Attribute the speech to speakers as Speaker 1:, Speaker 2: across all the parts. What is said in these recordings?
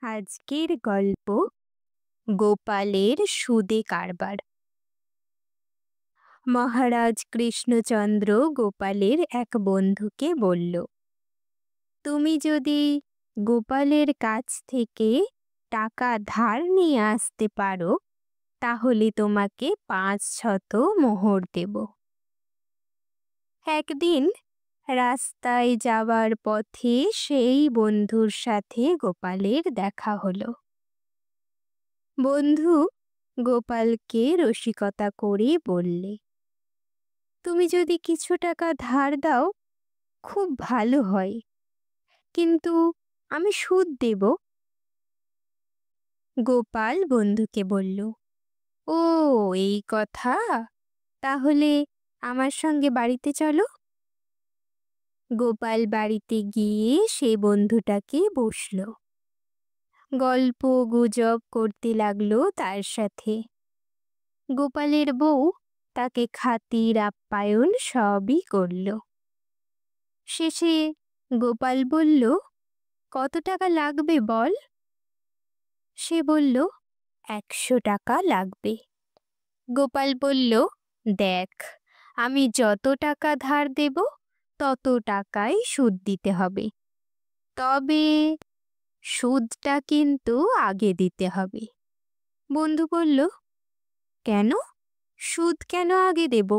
Speaker 1: আজকের গল্প গোপালের সুদে কারবার। মহারাজ কৃষ্ণচন্দ্র গোপালের এক বন্ধুকে বলল, তুমি যদি গোপালের কাছ থেকে টাকা ধার নিয়ে আসতে পারো তাহলে তোমাকে 5 শত মোহর দেব। একদিন রাস্তায় যাওয়ার পথে সেই বন্ধুর সাথে গোপালের দেখা হলো। বন্ধু গোপালকে রসিকতা করে বললে, তুমি যদি কিছু টাকা ধার দাও খুব ভালো হয়, কিন্তু আমি সুদ দেব। গোপাল বন্ধুকে বলল, ও এই কথা, তাহলে আমার সঙ্গে বাড়িতে চলো। গোপাল বাড়িতে গিয়ে সে বন্ধুটাকে বসলো, গল্প গুজব করতে লাগলো তার সাথে। গোপালের বউ তাকে খাতির আপ্যায়ন সবই করল। শেষে গোপাল বলল, কত টাকা লাগবে বল? সে বলল, 100 টাকা লাগবে। গোপাল বলল, দেখ, আমি যত টাকা ধার দেব তত টাকাই সুদ দিতে হবে, তবে সুদটা কিন্তু আগে দিতে হবে। বন্ধু বলল, কেন? সুদ কেন আগে দেব?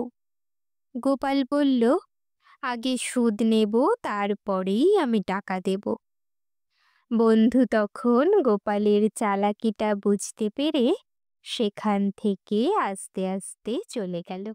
Speaker 1: গোপাল বলল, আগে সুদ নেব, তারপরেই আমি টাকা দেব। বন্ধু তখন গোপালের চালাকিটা বুঝতে পেরে সেখান থেকে আস্তে আস্তে চলে গেল।